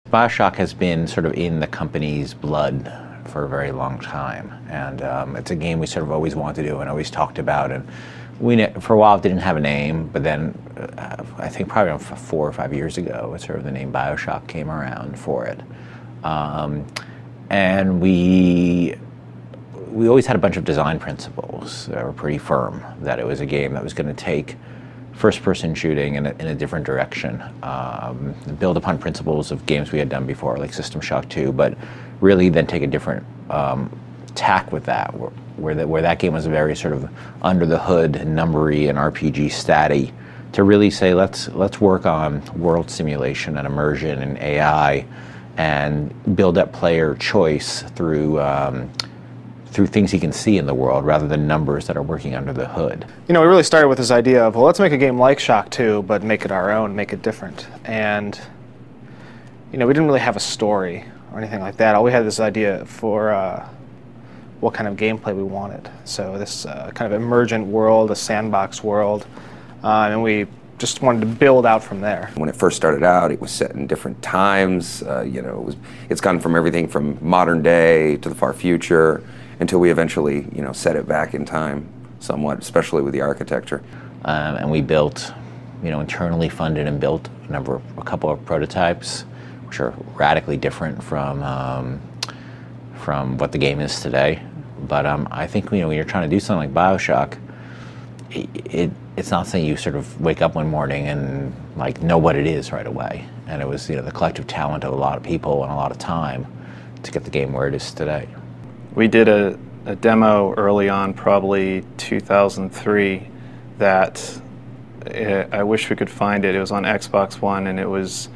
BioShock has been sort of in the company's blood for a very long time, and it's a game we sort of always wanted to do and always talked about. And for a while it didn't have a name, but then I think probably around 4 or 5 years ago, sort of the name BioShock came around for it, and we always had a bunch of design principles that were pretty firm. That it was a game that was going to take first-person shooting in a different direction, build upon principles of games we had done before, like System Shock 2, but really then take a different tack with that, where that game was very sort of under the hood, numbery and RPG statty, to really say let's work on world simulation and immersion and AI, and build up player choice through things he can see in the world rather than numbers that are working under the hood. You know, we really started with this idea of, well, let's make a game like Shock 2, but make it our own, make it different. And, you know, we didn't really have a story or anything like that. All we had this idea for what kind of gameplay we wanted. So this kind of emergent world, a sandbox world, and we just wanted to build out from there. When it first started out, it was set in different times. You know, it's gone from everything from modern day to the far future, until we eventually, you know, set it back in time somewhat, especially with the architecture. And we built, you know, internally funded and built a couple of prototypes, which are radically different from what the game is today. But I think, you know, when you're trying to do something like BioShock, it's not something you sort of wake up one morning and like know what it is right away. And it was, you know, the collective talent of a lot of people and a lot of time to get the game where it is today. We did a demo early on, probably 2003, that I wish we could find it. It was on Xbox One, and it was,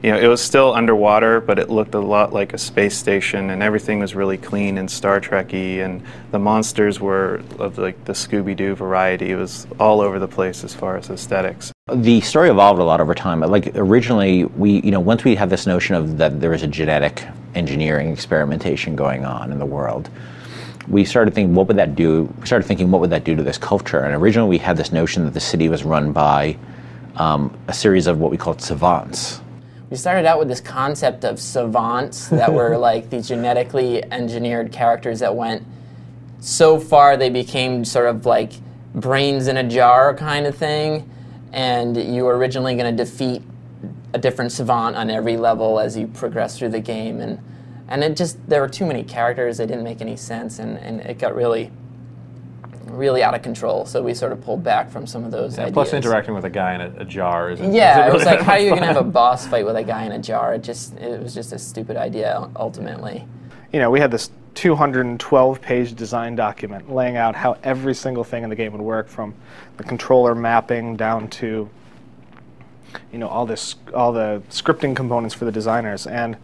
you know, it was still underwater, but it looked a lot like a space station, and everything was really clean and Star Trek-y, and the monsters were of like the Scooby-Doo variety. It was all over the place as far as aesthetics. The story evolved a lot over time. Like originally, you know, once we had this notion of that there was a genetic engineering experimentation going on in the world, we started thinking, what would that do? We started thinking, what would that do to this culture? And originally, we had this notion that the city was run by a series of what we called savants. We started out with this concept of savants that were like these genetically engineered characters that went so far they became sort of like brains in a jar kind of thing. And you were originally going to defeat a different savant on every level as you progress through the game, and it just, there were too many characters, they didn't make any sense, and it got really out of control, so we sort of pulled back from some of those ideas. Plus interacting with a guy in a jar isn't it was like, how are you going to have a boss fight with a guy in a jar? It was just a stupid idea, ultimately. You know, we had this 212-page design document laying out how every single thing in the game would work, from the controller mapping down to, you know, all the scripting components for the designers. And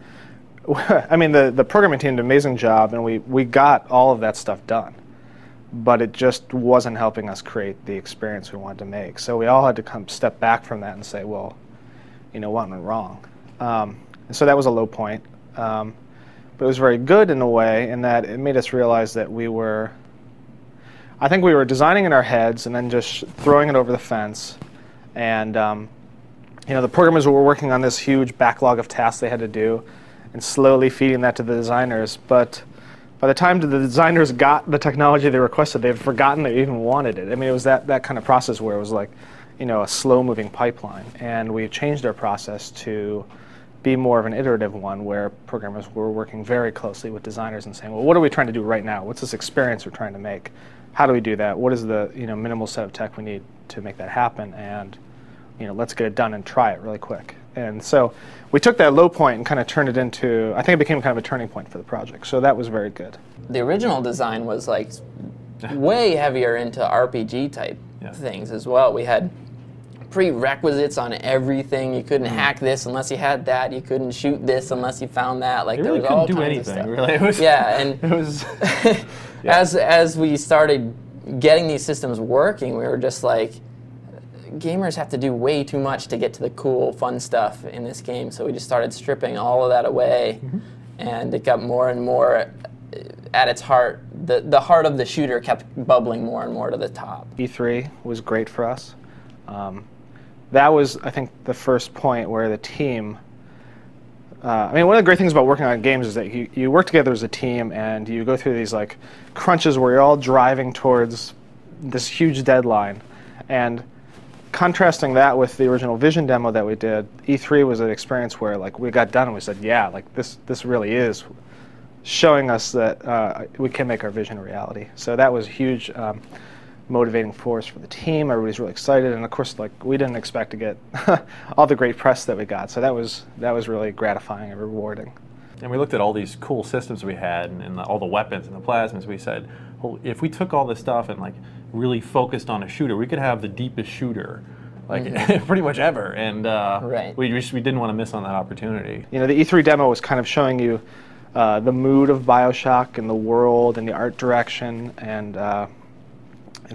I mean, the programming team did an amazing job, and we got all of that stuff done. But it just wasn't helping us create the experience we wanted to make. So we all had to come step back from that and say, well, you know, what went wrong? And so that was a low point. But it was very good in a way, in that it made us realize that I think we were designing in our heads and then just throwing it over the fence. And you know, the programmers were working on this huge backlog of tasks they had to do, and slowly feeding that to the designers. But by the time the designers got the technology they requested, they'd forgotten they even wanted it. I mean, it was that kind of process where it was like, you know, a slow-moving pipeline. And we changed our process to be more of an iterative one, where programmers were working very closely with designers and saying, well, what are we trying to do right now? What's this experience we're trying to make? How do we do that? What is the, you know, minimal set of tech we need to make that happen? And, you know, let's get it done and try it really quick. And so we took that low point and kind of turned it into, I think it became kind of a turning point for the project. So that was very good. The original design was like way heavier into RPG type things as well. We had prerequisites on everything. You couldn't hack this unless you had that. You couldn't shoot this unless you found that. Like, you really there was all couldn't do kinds anything, of stuff. really. It was, yeah, and it was, as we started getting these systems working, we were just like, gamers have to do way too much to get to the cool, fun stuff in this game. So we just started stripping all of that away, and it got more and more at its heart. The heart of the shooter kept bubbling more and more to the top. E3 was great for us. That was, I think, the first point where the team I mean, one of the great things about working on games is that you work together as a team, and you go through these like crunches where you're all driving towards this huge deadline. And contrasting that with the original Vision demo that we did, E3 was an experience where like we got done and we said, yeah, like this really is showing us that we can make our vision a reality. So that was a huge motivating force for the team. Everybody's really excited, and of course, like we didn't expect to get all the great press that we got. So that was really gratifying and rewarding. And we looked at all these cool systems we had, and all the weapons and the plasmas. We said, well, if we took all this stuff and like really focused on a shooter, we could have the deepest shooter, like pretty much ever. And we didn't want to miss on that opportunity. You know, the E3 demo was kind of showing you the mood of BioShock and the world and the art direction, and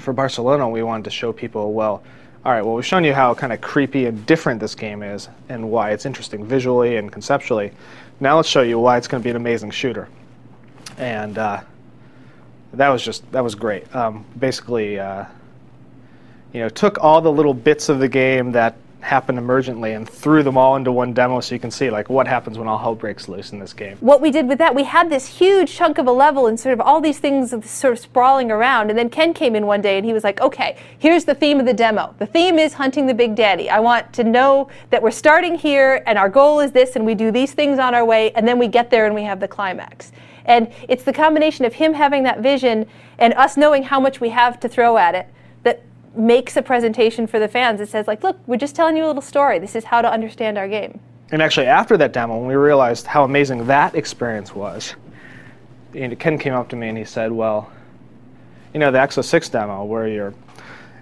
for Barcelona, we wanted to show people, well, all right, well, we've shown you how kind of creepy and different this game is and why it's interesting visually and conceptually. Now let's show you why it's going to be an amazing shooter. And that was great. Basically, took all the little bits of the game that happen emergently and threw them all into one demo so you can see like what happens when all hell breaks loose in this game. What we did with that, we had this huge chunk of a level and sort of all these things sort of sprawling around, and then Ken came in one day and he was like, okay, here's the theme of the demo. The theme is hunting the big daddy. I want to know that we're starting here and our goal is this and we do these things on our way and then we get there and we have the climax. And it's the combination of him having that vision and us knowing how much we have to throw at it that makes a presentation for the fans. It says like, look, we're just telling you a little story. This is how to understand our game. And actually after that demo, when we realized how amazing that experience was, Ken came up to me and he said, well, the Exo 6 demo where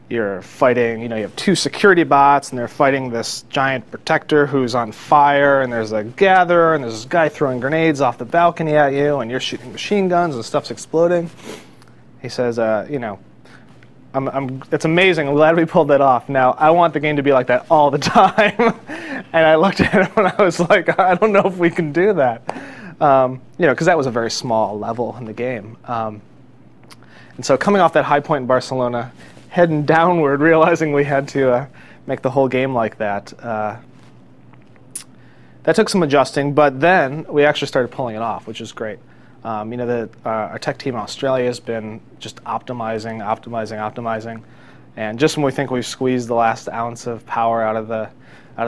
you're fighting, you have two security bots and they're fighting this giant protector who's on fire, and there's a gatherer and there's this guy throwing grenades off the balcony at you and you're shooting machine guns and stuff's exploding. He says, it's amazing. I'm glad we pulled that off. Now, I want the game to be like that all the time. And I looked at him and I was like, I don't know if we can do that. Because that was a very small level in the game. And so coming off that high point in Barcelona, heading downward, realizing we had to make the whole game like that, that took some adjusting. But then we actually started pulling it off, which is great. Our tech team in Australia has been just optimizing, and just when we think we've squeezed the last ounce of power out of the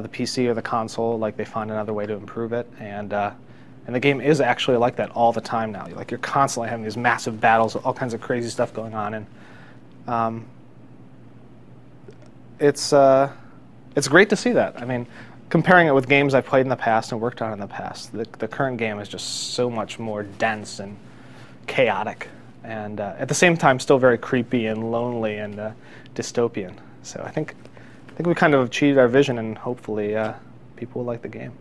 PC or the console, like they find another way to improve it, and the game is actually like that all the time now. You're constantly having these massive battles, all kinds of crazy stuff going on, and it's great to see that. I mean, comparing it with games I've played in the past and worked on in the past, the current game is just so much more dense and chaotic, and at the same time still very creepy and lonely and dystopian. So I think we kind of achieved our vision, and hopefully people will like the game.